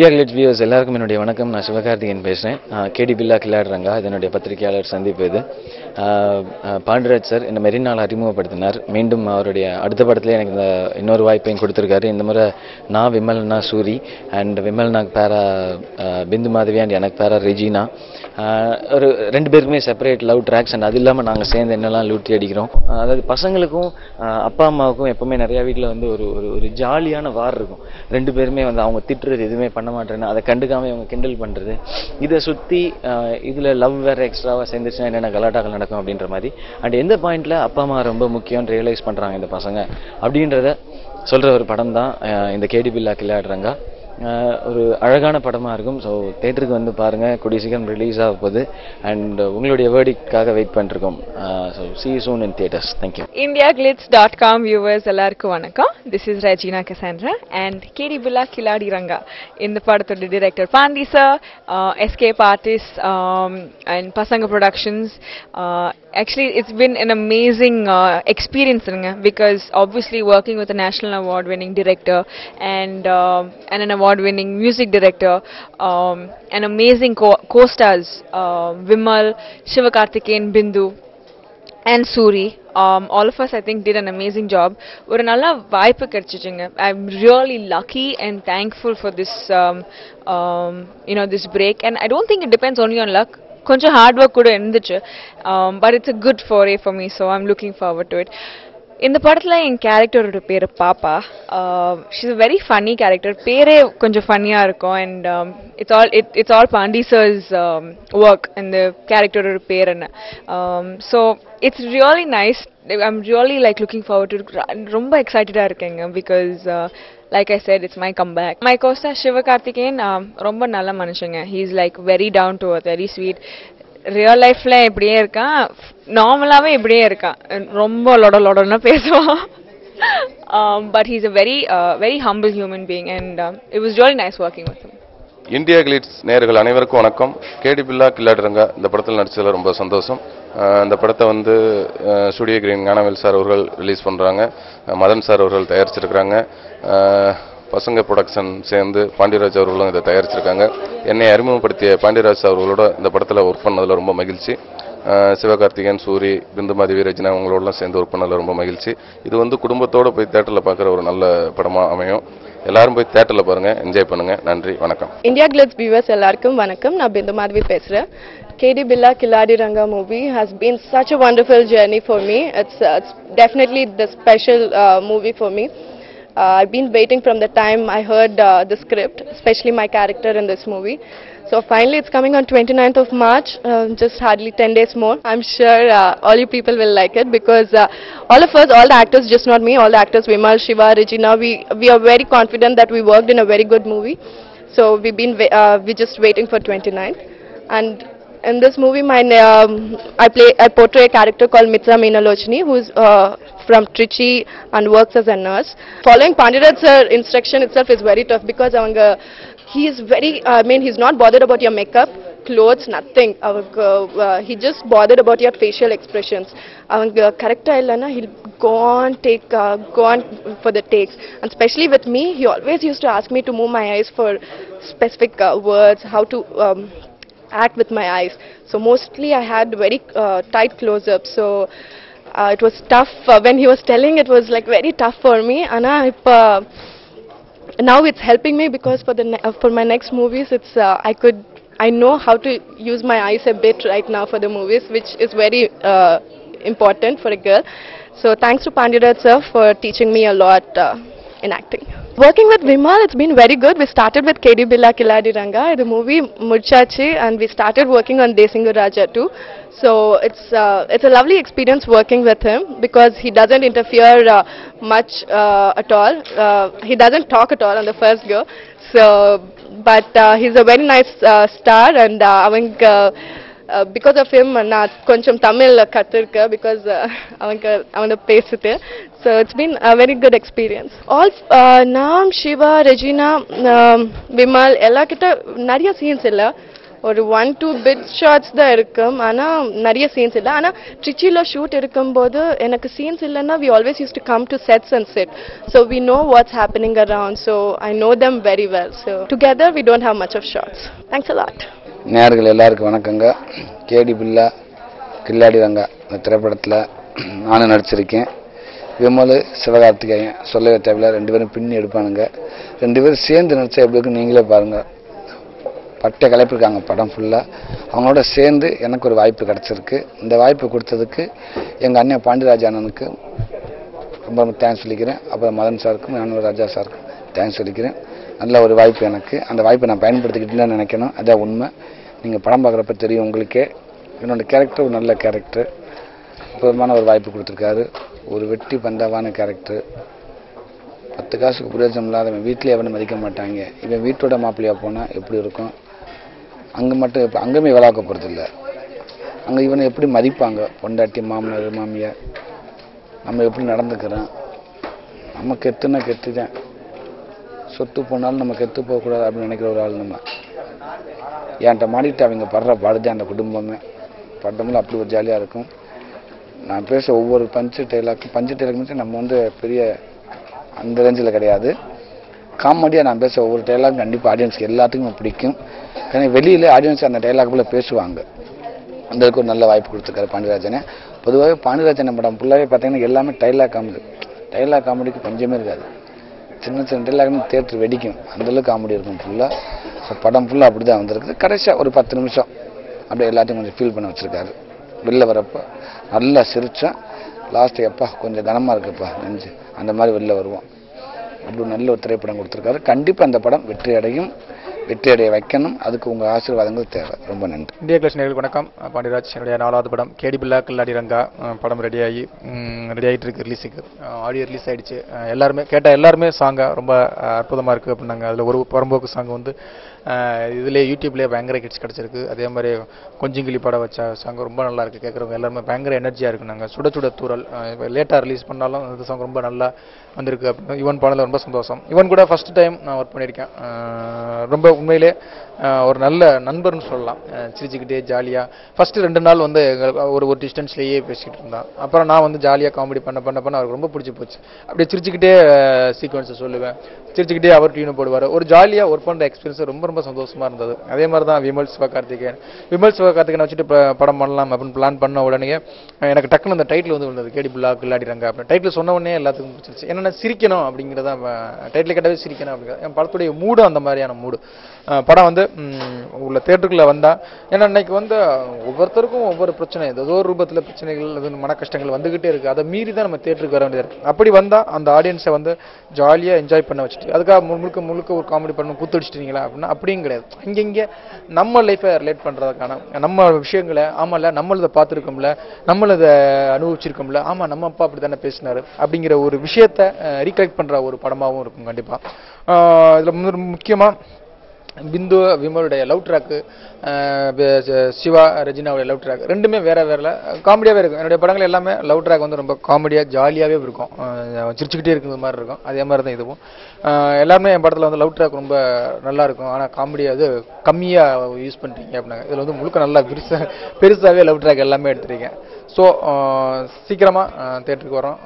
India glitz viewers எல்லாருக்கும் என்னுடைய வணக்கம். நான் சிவகார்த்திகேயன் பேசுகிறேன். கேடி பில்லா கில்லாடி ரங்கா இதனுடைய பத்திரிகையாளர் சந்திப்பு இது. பாண்டியராஜ் சார் இந்த மெரினால் அறிமுகப்படுத்தினார். மீண்டும் அவருடைய அடுத்த படத்துலேயே எனக்கு இந்த இன்னொரு வாய்ப்பையும் கொடுத்துருக்காரு. இந்த முறை நான் விமல்னா சூரி அண்ட் விமல்னாக்கு பேரா பிந்து மாதவி அண்ட் எனக்கு பேரா ரெஜினா. ஒரு 2 பேருக்குமே செப்பரேட் லவ் ட்ராக்ஸ் அண்ட் அது இல்லாமல் நாங்கள் சேர்ந்து என்னெல்லாம் லூட்டி அடிக்கிறோம். அதாவது பசங்களுக்கும் அப்பா அம்மாவுக்கும் எப்போவுமே நிறையா வீட்டில் வந்து ஒரு ஒரு ஜாலியான வார் இருக்கும். 2 பேருமே வந்து அவங்க திட்டுறது எதுவுமே பண்ண மாட்டேன்னு அதை கண்டுக்காமல் அவங்க கிண்டல் பண்ணுறது, இதை சுற்றி இதில் லவ் வேறு எக்ஸ்ட்ராவாக சேர்ந்துச்சுன்னா என்னென்ன கலாட்டாக்கள் நடக்கும் அப்படின்ற மாதிரி. அண்ட் எந்த பாயிண்டில் அப்பா அம்மா ரொம்ப முக்கியம்னு ரியலைஸ் பண்ணுறாங்க இந்த பசங்க அப்படின்றத சொல்கிற ஒரு படம் தான் இந்த கேடி பில்லா கில்லாடி ரங்கா. ஒரு அழகான படமாக இருக்கும். ஸோ தேட்டருக்கு வந்து பாருங்கள். கூடிய சீக்கிரம் ரிலீஸ் ஆக போகுது அண்ட் உங்களுடைய வேர்டிக்காக வெயிட் பண்ணிருக்கோம். So see you soon in theaters. Thank you. indiaglitz.com viewers எல்லாருக்கும் வணக்கம். This is Regina Cassandra and கேடி பில்லா கில்லாடி ரங்கா. இந்த படத்தோட director Pandi sir, escape artist and Pasanga productions. Actually it's been an amazing experience because obviously working with a national award winning director and an award winning music director, an amazing co-stars Vimal, Sivakarthikeyan, Bindu and Suri. All of us I think did an amazing job. ஒரு நல்ல வாய்ப்பு கிடைச்சிச்சுங்க. I'm really lucky and thankful for this this break, and I don't think it depends only on luck. கொஞ்சம் hard work கூட இருந்துச்சு. But it's a good foray for me, so I'm looking forward to it. இந்த படத்துல என் கேரக்டரோட பேரு பாப்பா. She's a very funny character. பேரே கொஞ்சம் ஃபன்னியா இருக்கும் and it's all Pandi sir's work and the கேரக்டரோட பேர் என்ன. So it's really nice. I'm really looking forward to it. ரொம்ப எக்ஸைட்டடா இருக்கேங்க because like I said, it's my comeback. My co-star Sivakarthikeyan ரொம்ப நல்ல மனுஷங்க. He's very down to earth, very sweet. Real லைஃப்ல இப்படியே இருக்கான், நார்மலாவே இப்படியே இருக்கான், ரொம்ப லொடன்னு பேசுவான். But he's a very humble human being and it was really nice working with him. India glitz நேயர்கள் அனைவருக்கும் வணக்கம். கேடி பில்லா கில்லாடி ரங்கா இந்த படத்தில் நடிச்சதில் ரொம்ப சந்தோஷம். இந்த படத்தை வந்து ஸ்டுடியோ கிரீன் ஞானவேல் சார் அவர்கள் ரிலீஸ் பண்ணுறாங்க. மதன் சார் அவர்கள் தயாரிச்சிருக்கிறாங்க. பசங்க ப்ரொடக்ஷன் சேர்ந்து பாண்டியராஜ் அவர்களும் இதை தயாரிச்சிருக்காங்க. என்னை அறிமுகப்படுத்திய பாண்டியராஜ் அவர்களோட இந்த படத்தில் ஒர்க் பண்ணதில் ரொம்ப மகிழ்ச்சி. சிவகார்த்திகேயன், சூரி, பிந்து மாதவி, ரெஜினா அவங்களோடலாம் சேர்ந்து ஒர்க் பண்ணதில் ரொம்ப மகிழ்ச்சி. இது வந்து குடும்பத்தோடு போய் தேட்டரில் பார்க்குற ஒரு நல்ல படமாக அமையும். எல்லாரும் போய் தேட்டரில் பாருங்கள், என்ஜாய் பண்ணுங்கள். நன்றி, வணக்கம். இந்தியா கிளிட்ஸ் வியூவர்ஸ் எல்லாருக்கும் வணக்கம். நான் பிந்து மாதவி பேசுகிறேன். கேடி பில்லா கில்லாடி Ranga movie has been such a wonderful journey for me. It's definitely the special movie for me. I've been waiting from the time I heard the script, especially my character in this movie. So finally it's coming on 29th of March, just hardly 10 days more. I'm sure all you people will like it because all of us, all the actors, just not me, all the actors, Vimal, Shiva, Regina, we are very confident that we worked in a very good movie. So we're just waiting for 29th. And in this movie, I portray a character called Mitra Meenalochini, who is from Trichy and works as a nurse. Following Pandiraj's instruction itself is very tough because he is he's not bothered about your makeup, clothes, nothing. He just bothered about your facial expressions. Character illana, he'll go on for the takes. And especially with me, he always used to ask me to move my eyes for specific words, how to act with my eyes. So mostly I had very tight close-ups. So it was tough. When he was telling, it was very tough for me. Now it's helping me because for my next movies, I know how to use my eyes a bit right now for the movies, which is very important for a girl. So thanks to Pandiraj sir for teaching me a lot in acting. Working with Vimal, it's been very good. We started with Kedi Billa Killadi Ranga, the movie Murchachi, and we started working on Desingu Raja too. So it's a lovely experience working with him because he doesn't interfere much at all. He doesn't talk at all on the first go. So, but he's a very nice star, and because of him, நான் கொஞ்சம் Tamil கற்றுருக்கேன் because அவனை பேசுது. So it's been a very good experience. All Nam, Shiva, Regina, Vimal எல்லா கிட்ட நிறைய scenes இல்லை. ஒரு 1-2 bit shots தான் இருக்கும். ஆனால் நிறைய சீன்ஸ் இல்லை. ஆனால் ட்ரிச்சியில் ஷூட் இருக்கும்போது எனக்கு சீன்ஸ் இல்லைன்னா we always used to come to sets and sit. So we know what's happening around. So I know them very well. So together we don't have much of shots. Thanks a lot. நேயர்கள் எல்லாருக்கும் வணக்கங்க. கேடி பில்லா கில்லாடி ரங்கா இந்த திரைப்படத்தில் நானும் நடிச்சிருக்கேன். விமல் சிவகார்த்திகேயன் சொல்லவே தேவையில்ல, 2 பேரும் பின்னி எடுப்பானுங்க. 2 பேரும் சேர்ந்து நடிச்சா எப்படி இருக்குன்னு நீங்களே பாருங்கள். பட்டை கலைப்பிருக்காங்க படம் ஃபுல்லாக. அவங்களோட சேர்ந்து எனக்கு ஒரு வாய்ப்பு கிடச்சிருக்கு. இந்த வாய்ப்பு கொடுத்ததுக்கு எங்கள் அண்ணன் பாண்டியராஜ் அண்ணனுக்கு ரொம்ப ரொம்ப தேங்க்ஸ் சொல்லிக்கிறேன். அப்புறம் மதன் சாருக்கும் ஞானவர் ராஜா சாருக்கும் தேங்க்ஸ் சொல்லிக்கிறேன். நல்ல ஒரு வாய்ப்பு எனக்கு. அந்த வாய்ப்பை நான் பயன்படுத்திக்கிட்டேன்னு நினைக்கணும். அதான் உண்மை. நீங்கள் படம் பார்க்குறப்ப தெரியும் உங்களுக்கே. என்னோடய கேரக்டர் ஒரு நல்ல கேரக்டர். அற்புதமான ஒரு வாய்ப்பு கொடுத்துருக்காரு. ஒரு வெட்டி பந்தாவான கேரக்டர். 10 காசுக்கு பிரயோஜனம் இல்லாதவன் வீட்டிலே எவனை மதிக்க மாட்டாங்க. இவன் வீட்டோட மாப்பிள்ளையாக போனால் எப்படி இருக்கும்? அங்கே மட்டும் இப்போ அங்கேயுமே விளாக்க போகிறதில்ல. அங்கே இவனை எப்படி மதிப்பாங்க? பொண்டாட்டி மாமனார் மாமியார் நம்ம எப்படி நடந்துக்கிறோம்? நம்ம கெத்துனா கெத்து தான். சொத்து போனாலும் நம்ம கெத்து போகக்கூடாது அப்படின்னு நினைக்கிற ஒரு ஆள் நம்ம. என்கிட்ட மாடிட்டு அவங்க படுற பாடுதான் அந்த குடும்பமே. படம்லாம் அப்படி ஒரு ஜாலியாக இருக்கும். நான் பேச ஒவ்வொரு பஞ்சு டைலாக் நம்ம பெரிய அந்த ரேஞ்சில் கிடையாது. காமெடியாக நான் பேச ஒவ்வொரு டைலாக் கண்டிப்பாக ஆடியன்ஸ்க்கு எல்லாத்துக்குமே பிடிக்கும். ஏன்னா வெளியில் ஆடியன்ஸ் அந்த டைலாக் போல் பேசுவாங்க. அந்தளவுக்கு ஒரு நல்ல வாய்ப்பு கொடுத்துருக்காரு பாண்டியராஜனே. பொதுவாகவே பாண்டியராஜன் படம் ஃபுல்லாகவே பார்த்தீங்கன்னா எல்லாமே டைலாக் காமெடிக்கு பஞ்சமே இருக்காது. சின்ன சின்ன டைலாக்னு தியேட்டர் வெடிக்கும். அந்தளவுக்கு காமெடி இருக்கும் ஃபுல்லாக. ஸோ படம் ஃபுல்லாக அப்படி தான் வந்திருக்குது. கடைசியாக ஒரு 10 நிமிஷம் அப்படியே எல்லாத்தையும் கொஞ்சம் ஃபீல் பண்ண வச்சுருக்காரு. வெளில வரப்போ நல்லா சிரித்தேன். லாஸ்ட்டு எப்பா கொஞ்சம் கனமாக இருக்குப்பா நெஞ்சு அந்த மாதிரி வெளில வருவோம். அப்படி நல்ல ஒரு திரைப்படம் கொடுத்துருக்காரு. கண்டிப்பாக அந்த படம் வெற்றி அடைய வைக்கணும். அதுக்கு உங்கள் ஆசீர்வாதங்கள் தேவை. ரொம்ப நன்றி. இந்தியா கிளாஸ் நேயர்களுக்கு வணக்கம். பாண்டியராஜ் என்னுடைய 4வது படம் கேடி பில்லா கில்லாடி ரங்கா படம் ரெடி ஆகிட்டு இருக்கு. ரிலீஸுக்கு ஆடியோ ரிலீஸ் ஆகிடுச்சு. எல்லாருமே சாங்கை ரொம்ப அற்புதமாக இருக்குது அப்படின்னாங்க. அதில் ஒரு பரம்போக்கு சாங் இதிலே யூடியூப்லேயே பயங்கர ஹிட்ஸ் கிடச்சிருக்கு. அதே மாதிரி கொஞ்சங்கிளி படம் வச்ச சாங் ரொம்ப நல்லா இருக்குது. கேட்குறவங்க எல்லாருமே பயங்கர எனர்ஜியாக இருக்குனாங்க. சுட தூரல் லேட்டாக ரிலீஸ் பண்ணாலும் அந்த சாங் ரொம்ப நல்லா வந்திருக்கு அப்படின்னு யுவன் பாடல ரொம்ப சந்தோஷம். யுவன் கூட ஃபஸ்ட் டைம் நான் ஒர்க் பண்ணியிருக்கேன். ரொம்ப உண்மையிலே ஒரு நல்ல நண்பர்னு சொல்லலாம். சிரிச்சுக்கிட்டே ஜாலியாக ஃபஸ்ட்டு 2 நாள் ஒரு டிஸ்டன்ஸ்லேயே பேசிக்கிட்டு இருந்தான். அப்புறம் நான் ஜாலியாக காமெடி பண்ண அவருக்கு ரொம்ப பிடிச்சி போச்சு. அப்படியே சிரிச்சுக்கிட்டே சீக்வன்ஸை சொல்லுவேன். சிரிச்சுக்கிட்டே அவர் டியூனை போடுவார். ஒரு ஜாலியாக ஒர்க் பண்ணுற எக்ஸ்பீரியன்ஸ் ரொம்ப ரொம்ப சந்தோஷமாக இருந்தது. அதே மாதிரி தான் விமல் சிவகார்த்திகேயன் வச்சுட்டு படம் பண்ணலாம் அப்படின்னு பிளான் பண்ண உடனே எனக்கு டக்குன்னு அந்த டைட்டில் வந்தது கேடி பில்லா கில்லாடி ரங்கா அப்படின்னு. டைட்டில் சொன்ன உடனே எல்லாத்துக்கும் பிடிச்சிருச்சு. என்னென்ன சிரிக்கணும் அப்படிங்கிறத டைட்டில் கேட்டாவே சிரிக்கணும் அப்படிங்கிறது என் படத்துடைய மூடும் அந்த மாதிரியான மூடு. படம் உள்ள தேட்டருக்குள்ளே வந்தால் ஏன்னா இன்னைக்கு ஒவ்வொருத்தருக்கும் ஒவ்வொரு பிரச்சனை, ஏதோ ஒரு ரூபத்தில் பிரச்சனைகள் மன கஷ்டங்கள் வந்துகிட்டே இருக்குது. அதை மீறி தான் நம்ம தேட்டருக்கு வர வேண்டியது இருக்குது. அப்படி வந்தால் அந்த ஆடியன்ஸை ஜாலியாக என்ஜாய் பண்ண வச்சுட்டு அதுக்காக முழுக்க ஒரு காமெடி பண்ணணும் குத்துடிச்சிட்டீங்களா அப்படின்னா அப்படியும் கிடையாது. இங்கே நம்ம லைஃப்பை ரிலேட் பண்ணுறதுக்கான நம்ம விஷயங்களை ஆமாம்ல நம்மளதை பார்த்துருக்கோம்ல நம்மளதை அனுபவிச்சிருக்கோம்ல ஆமாம் நம்ம அப்பா அப்படி தானே பேசினார் அப்படிங்கிற ஒரு விஷயத்தை ரீகலெக்ட் பண்ணுற ஒரு படமாகவும் இருக்கும். கண்டிப்பாக இதில் முக்கியமாக பிந்து விமலுடைய லவ் ட்ராக்கு, சிவா ரெஜினாவுடைய லவ் ட்ராக் ரெண்டுமே வேறு காமெடியாகவே இருக்கும். என்னுடைய படங்கள் எல்லாமே லவ் ட்ராக் ரொம்ப காமெடியாக ஜாலியாகவே இருக்கும். சிரிச்சுக்கிட்டே இருக்கிற மாதிரி இருக்கும். அதே மாதிரி தான் இதுவும். எல்லாருமே என் படத்தில் லவ் ட்ராக் ரொம்ப நல்லா இருக்கும். ஆனால் காமெடியாக கம்மியாக யூஸ் பண்ணுறீங்க அப்படின்னாங்க. இதில் முழுக்க நல்லா பெருசாகவே லவ் ட்ராக் எல்லாமே எடுத்துருக்கேன். ஸோ சீக்கிரமாக தேட்டருக்கு வரோம்.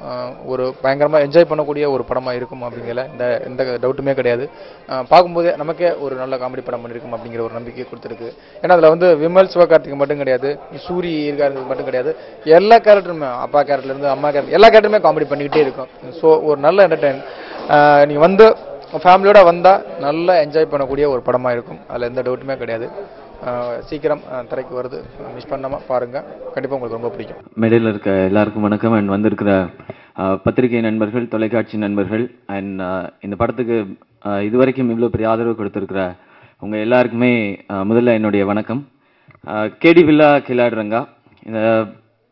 ஒரு பயங்கரமாக என்ஜாய் பண்ணக்கூடிய ஒரு படமாக இருக்கும் அப்படிங்கிற எந்த டவுட்டுமே கிடையாது. பார்க்கும்போதே நமக்கே ஒரு நல்ல காமெடி படம் பண்ணியிருக்கும் அப்படிங்கிற ஒரு நம்பிக்கை கொடுத்துருக்கு. ஏன்னா அதில் விமல் சிவகார்த்திகேயன் மட்டும் கிடையாது, சூரி இருக்காரு மட்டும் கிடையாது, எல்லா கேரக்டருமே அப்பா கேரக்டர்லேருந்து அம்மா கேரக்டர் எல்லா கேரக்டருமே காமெடி பண்ணிக்கிட்டே இருக்கும். ஸோ ஒரு நல்ல என்டர்டைன் நீங்கள் ஃபேமிலியோட வந்தால் நல்லா என்ஜாய் பண்ணக்கூடிய ஒரு படமாக இருக்கும். அதில் எந்த டவுட்டுமே கிடையாது. சீக்கிரம் திரைக்கு வருது, மிஸ் பண்ணாமல் பாருங்கள். கண்டிப்பாக உங்களுக்கு ரொம்ப பிடிக்கும். மேடையில் இருக்க எல்லாருக்கும் வணக்கம். அண்ட் வந்திருக்கிற பத்திரிகை நண்பர்கள், தொலைக்காட்சி நண்பர்கள் அண்ட் இந்த படத்துக்கு இதுவரைக்கும் இவ்வளோ பெரிய ஆதரவு கொடுத்துருக்கிற உங்கள் எல்லாருக்குமே முதல்ல என்னுடைய வணக்கம். கேடி பில்லா கில்லாடி ரங்கா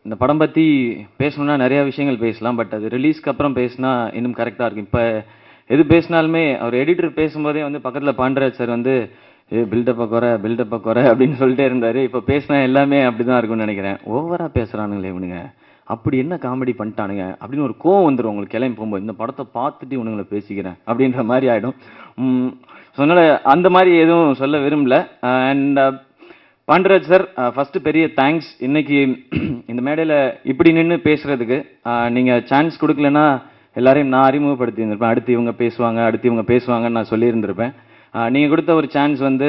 இந்த படம் பற்றி பேசணுன்னா நிறையா விஷயங்கள் பேசலாம். பட் அது ரிலீஸ்க்கு அப்புறம் பேசினா இன்னும் கரெக்டாக இருக்கும். இப்போ எது பேசினாலுமே அவர் எடிட்டர் பேசும்போதே பக்கத்தில் பாண்டராஜ் சார் பில்டப்பை குறை அப்படின்னு சொல்லிட்டே இருந்தார். இப்போ பேசினா எல்லாமே அப்படி தான் இருக்கும்னு நினைக்கிறேன். ஓவராக பேசுகிறானுங்களே இவனுங்க, அப்படி என்ன காமெடி பண்ணிட்டானுங்க அப்படின்னு ஒரு கோவம் வந்துடும் உங்களுக்கு கிளம்பி போகும்போது. இந்த படத்தை பார்த்துட்டு இவனுங்களை பேசிக்கிறேன் அப்படின்ற மாதிரி ஆகிடும். சொன்னால அந்த மாதிரி எதுவும் சொல்ல விரும்பல. அண்ட் பாண்டராஜ் சார் ஃபர்ஸ்ட் பெரிய தேங்க்ஸ். இன்னைக்கு இந்த மேடையில் இப்படி நின்று பேசுறதுக்கு நீங்கள் சான்ஸ் கொடுக்கலன்னா எல்லாரையும் நான் அறிமுகப்படுத்தி இருந்திருப்பேன். அடுத்து இவங்க பேசுவாங்கன்னு நான் சொல்லியிருந்திருப்பேன். நீங்கள் கொடுத்த ஒரு சான்ஸ் வந்து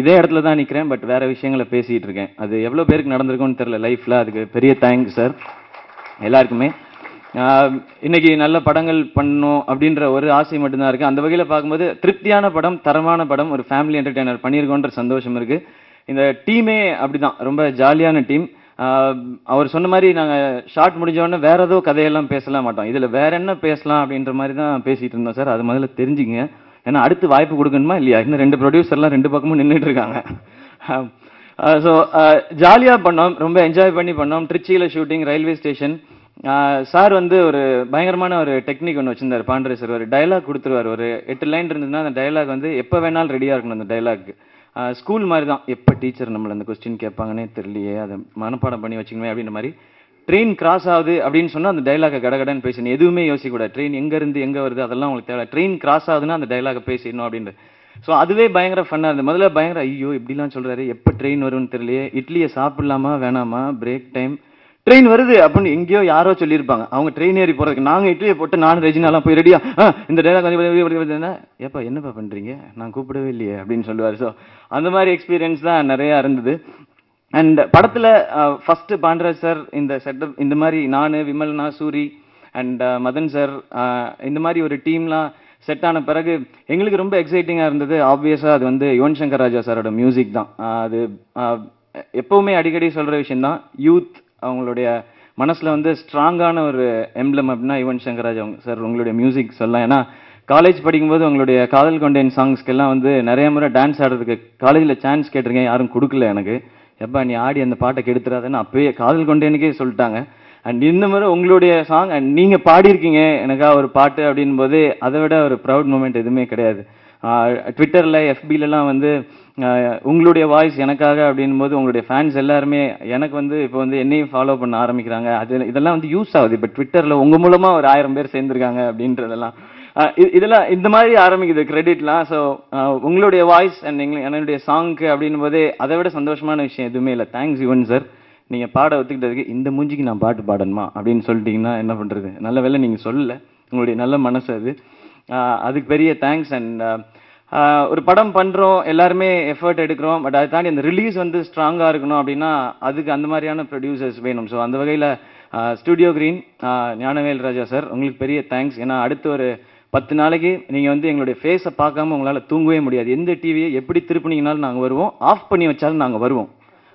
இதே இடத்துல தான் நிற்கிறேன், பட் வேற விஷயங்களை பேசிகிட்டு இருக்கேன். அது எவ்வளோ பேருக்கு நடந்திருக்கும்னு தெரியல லைஃப்பில். அதுக்கு பெரிய தேங்க்ஸ் சார் எல்லாருக்குமே. இன்னைக்கு நல்ல படங்கள் பண்ணணும் அப்படின்ற ஒரு ஆசை மட்டும்தான் இருக்குது. அந்த வகையில் பார்க்கும்போது திருப்தியான படம், தரமான படம், ஒரு ஃபேமிலி என்டர்டெய்னர் பண்ணியிருக்கோன்ற சந்தோஷம் இருக்குது. இந்த டீமே அப்படிதான், ரொம்ப ஜாலியான டீம். அவர் சொன்ன மாதிரி நாங்கள் ஷார்ட் முடிஞ்சோடனே வேற ஏதோ கதையெல்லாம் பேசலாம் மாட்டோம். இதில் வேற என்ன பேசலாம் அப்படின்ற மாதிரி தான் பேசிகிட்டு இருந்தோம் சார். அது முதல்ல தெரிஞ்சுங்க, ஏன்னா அடுத்து வாய்ப்பு கொடுக்கணுமா இல்லையா? இன்னும் 2 ப்ரொடியூசர்லாம் 2 பக்கமும் நின்றுட்டு இருக்காங்க. ஸோ ஜாலியாக பண்ணோம், ரொம்ப என்ஜாய் பண்ணி பண்ணோம். திருச்சியில் ஷூட்டிங், ரயில்வே ஸ்டேஷன். சார் வந்து ஒரு பயங்கரமான ஒரு டெக்னிக் ஒன்று வச்சிருந்தார். பாண்டராஜ் சார் ஒரு டைலாக் கொடுத்துருவார். ஒரு 8 லைன் இருந்ததுன்னா அந்த டைலாக் வந்து எப்போ வேணாலும் ரெடியாக இருக்கணும். அந்த டைலாக் ஸ்கூல் மாதிரி தான். எப்போ டீச்சர் நம்மளை அந்த கொஸ்டின் கேட்பாங்கன்னே தெரியலையே, அதை மனப்பாடம் பண்ணி வச்சுக்கணுமே அப்படின்ற மாதிரி. ட்ரெயின் கிராஸ் ஆகுது அப்படின்னு சொன்னால் அந்த டைலாகை கடகடன்னு பேசணும், எதுவுமே யோசிக்கக்கூடாது. ட்ரெயின் எங்கேருந்து எங்கே வருது அதெல்லாம் உங்களுக்கு தேவை. ட்ரெயின் கிராஸ் ஆகுதுன்னா அந்த டைலாகை பேசிடணும் அப்படின்ட்டு. ஸோ அதுவே பயங்கர ஃபன்னாக இருந்தது. முதல்ல பயங்கர ஐயோ இப்படிலாம் சொல்கிறாரு, எப்போ ட்ரெயின் வரும்னு தெரியலையே, இட்லியை சாப்பிடலாமா வேணாமா, பிரேக் டைம், ட்ரெயின் வருது அப்படின்னு எங்கேயோ யாரோ சொல்லியிருப்பாங்க. அவங்க ட்ரெயின் ஏறி போகிறதுக்கு நாங்கள் இட்லியை போட்டு நானும் ரெஜினாலாம் போய் ரெடியா இந்த டைலாக் வந்து ஏப்பா என்னப்பா பண்ணுறீங்க, நான் கூப்பிடவே இல்லையே அப்படின்னு சொல்லுவார். ஸோ அந்த மாதிரி எக்ஸ்பீரியன்ஸ் தான் நிறையா இருந்தது. அண்ட் படத்தில் ஃபர்ஸ்ட் பாண்டராஜ் சார் இந்த செட்டப், இந்த மாதிரி நான், விமல்னா, சூரி அண்ட் மதன் சார், இந்த மாதிரி ஒரு டீம்லாம் செட் ஆன பிறகு எங்களுக்கு ரொம்ப எக்ஸைட்டிங்காக இருந்தது. ஆப்வியஸாக அது வந்து யுவன் சங்கர் ராஜா சாரோட மியூசிக் தான். அது எப்போவுமே அடிக்கடி சொல்கிற விஷயந்தான். யூத் அவங்களுடைய மனசில் வந்து ஸ்ட்ராங்கான ஒரு எம்ப்ளம் அப்படின்னா யுவன் சங்கர் ராஜா சார் உங்களுடைய மியூசிக் சொல்லலாம். ஏன்னா காலேஜ் படிக்கும்போது உங்களுடைய காதல் கொண்டேன் சாங்ஸ்க்கெல்லாம் வந்து நிறைய முறை டான்ஸ் ஆடுறதுக்கு காலேஜில் சான்ஸ் கேட்டிருக்கேன், யாரும் கொடுக்கல எனக்கு. எப்பா நீ ஆடி அந்த பாட்டை கெடுத்துறாதுன்னு அப்பயே காதல் கொண்டேனுக்கே சொல்லிட்டாங்க. அண்ட் இந்த மாதிரி உங்களுடைய சாங் அண்ட் நீங்கள் பாடியிருக்கீங்க எனக்காக ஒரு பாட்டு அப்படின் போது அதை விட ஒரு ப்ரௌட் மூமெண்ட் எதுவுமே கிடையாது. ட்விட்டரில் எஃபிலலாம் வந்து உங்களுடைய வாய்ஸ் எனக்காக அப்படின் போது உங்களுடைய ஃபேன்ஸ் எல்லாருமே எனக்கு வந்து இப்போ வந்து என்னையும் ஃபாலோ பண்ண ஆரம்பிக்கிறாங்க. அது இதெல்லாம் வந்து யூஸ் ஆகுது. இப்போ ட்விட்டரில் உங்கள் மூலமாக ஒரு 1000 பேர் சேர்ந்துருக்காங்க அப்படின்றதெல்லாம் இதெல்லாம் இந்த மாதிரி ஆரம்பிக்குது கிரெடிட்லாம். ஸோ உங்களுடைய வாய்ஸ் அண்ட் என்னுடைய சாங்க்கு அப்படின் போதே அதை விட சந்தோஷமான விஷயம் எதுவுமே இல்லை. தேங்க்ஸ் யுவன் சார், நீங்கள் பாட ஒத்துக்கிட்டதுக்கு. இந்த மூஞ்சிக்கு நான் பாட்டு பாடணுமா அப்படின்னு சொல்லிட்டீங்கன்னா என்ன பண்ணுறது. நல்ல வேலை நீங்கள் சொல்லலை, உங்களுடைய நல்ல மனசு அது. அதுக்கு பெரிய தேங்க்ஸ். அண்ட் ஒரு படம் பண்ணுறோம், எல்லாருமே எஃபர்ட் எடுக்கிறோம், பட் அதை தாண்டி அந்த ரிலீஸ் வந்து ஸ்ட்ராங்காக இருக்கணும் அப்படின்னா அதுக்கு அந்த மாதிரியான ப்ரொடியூசர்ஸ் வேணும். ஸோ அந்த வகையில் ஸ்டுடியோ கிரீன், ஞானவேல் ராஜா சார் உங்களுக்கு பெரிய தேங்க்ஸ். ஏன்னா அடுத்து ஒரு 10 நாளைக்கு நீங்கள் வந்து எங்களுடைய ஃபேஸை பார்க்காம உங்களால் தூங்கவே முடியாது. எந்த டிவியை எப்படி திருப்பினீங்கனாலும் நாங்கள் வருவோம், ஆஃப் பண்ணி வச்சாலும் நாங்கள் வருவோம்.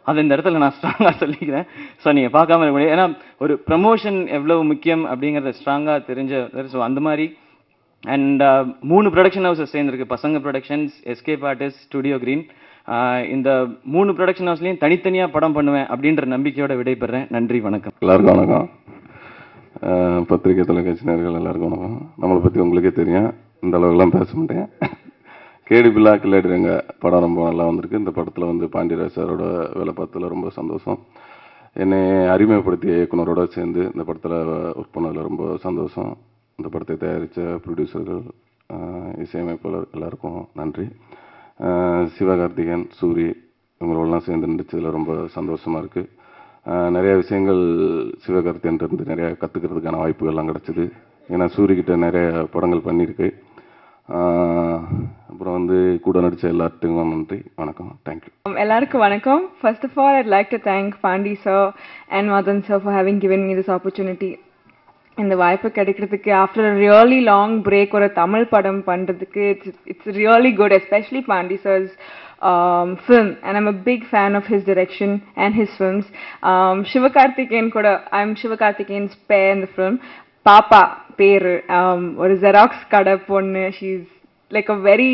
அது இந்த இடத்துல நான் ஸ்ட்ராங்காக சொல்லிக்கிறேன். ஸோ நீங்கள் பார்க்காம இருக்க முடியாது. ஏன்னா ஒரு ப்ரமோஷன் எவ்வளவு முக்கியம் அப்படிங்கிறத ஸ்ட்ராங்காக தெரிஞ்ச. ஸோ அந்த மாதிரி அண்ட் 3 ப்ரொடக்ஷன் ஹவுஸஸ் சேர்ந்துருக்கு. Pasanga productions, escape artist, studio green. இந்த 3 ப்ரொடக்ஷன் ஹவுஸ்லையும் தனித்தனியாக படம் பண்ணுவேன் அப்படின்ற நம்பிக்கையோட விடைபெறேன். நன்றி, வணக்கம். எல்லாருக்கும் வணக்கம். பத்திரிகை தொலைக்காட்சி நேயர்கள் எல்லாருக்கும் வணக்கம். நம்மளை பற்றி உங்களுக்கே தெரியும், இந்த அளவுக்குலாம் பேச மாட்டேன். கேடி பில்லா கில்லாடி ரங்க படம் ரொம்ப நல்லா வந்திருக்கு. இந்த படத்தில் வந்து பாண்டியராஜ் சாரோட வேலை பார்த்ததில் ரொம்ப சந்தோஷம். என்னை அறிமுகப்படுத்திய இயக்குனரோட சேர்ந்து இந்த படத்தில் ஒர்க் பண்ணதில் ரொம்ப சந்தோஷம். இந்த படத்தை தயாரித்த ப்ரொடியூசர்கள், இசையமைப்பாளர் எல்லாருக்கும் நன்றி. சிவகார்த்திகேயன், சூரி இவங்களோடலாம் சேர்ந்து நடித்ததில் ரொம்ப சந்தோஷமாக இருக்குது. நிறைய விஷயங்கள் சிவகார்த்திகேயன்ட்டு நிறையா கற்றுக்கிறதுக்கான வாய்ப்புகள்லாம் கிடச்சிது. ஏன்னா சூரிக்கிட்ட நிறைய படங்கள் பண்ணியிருக்கு. அப்புறம் வந்து கூட நடித்த எல்லாத்துக்கும் நன்றி, வணக்கம், தேங்க்யூ. எல்லாருக்கும் வணக்கம். First of all, I'd like to thank Pandi sir and Madan sir for having given me this opportunity. இந்த வாய்ப்பு கிடைக்கிறதுக்கு after a really long break ஒரு தமிழ் படம் பண்றதுக்கு it's really good, especially Pandi sir's film, and I'm a big fan of his direction and his films. Sivakarthikeyan கூட, I'm Sivakarthikeyan's pair in the film. பாப்பா பேரு ஒரு ஜெராக்ஸ் கடை பொண்ணு. she's like a very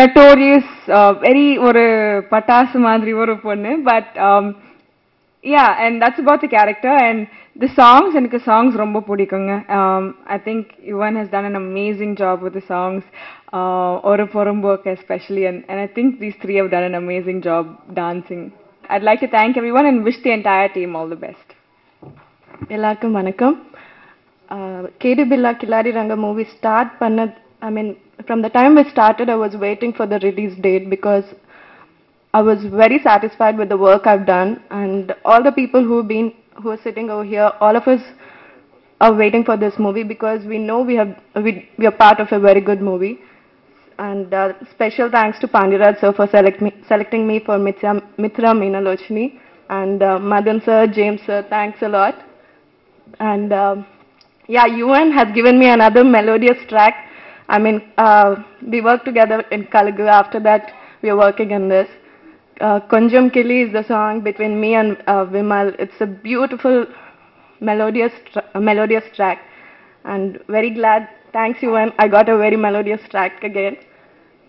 notorious, very ஒரு பட்டாசு மாதிரி ஒரு பொண்ணு. but yeah, and that's about the character. And the songs, எனக்கு songs ரொம்ப பிடிக்குங்க. I think Yuvan has done an amazing job with the songs, ஒரு பொறும்போக்கு especially, and I think these 3 have done an amazing job dancing. I'd like to thank everyone and wish the entire team all the best. எல்லாருக்கும் வணக்கம். கேடி பில்லா கில்லாடி Ranga movie start பண்ண, I mean from the time we started I was waiting for the release date because I was very satisfied with the work I've done, and all the people who are sitting over here, all of us are waiting for this movie because we know we are part of a very good movie. And special thanks to Pandiraj sir for selecting me for Mitra Meenalochini, and Madan sir, James sir, thanks a lot. And yeah, UN has given me another melodious track. I mean, we worked together in Kalagu. After that, we are working in this. Konjam Kili is the song between me and Vimal. It's a beautiful melodious track, and very glad. Thanks UN, I got a very melodious track again,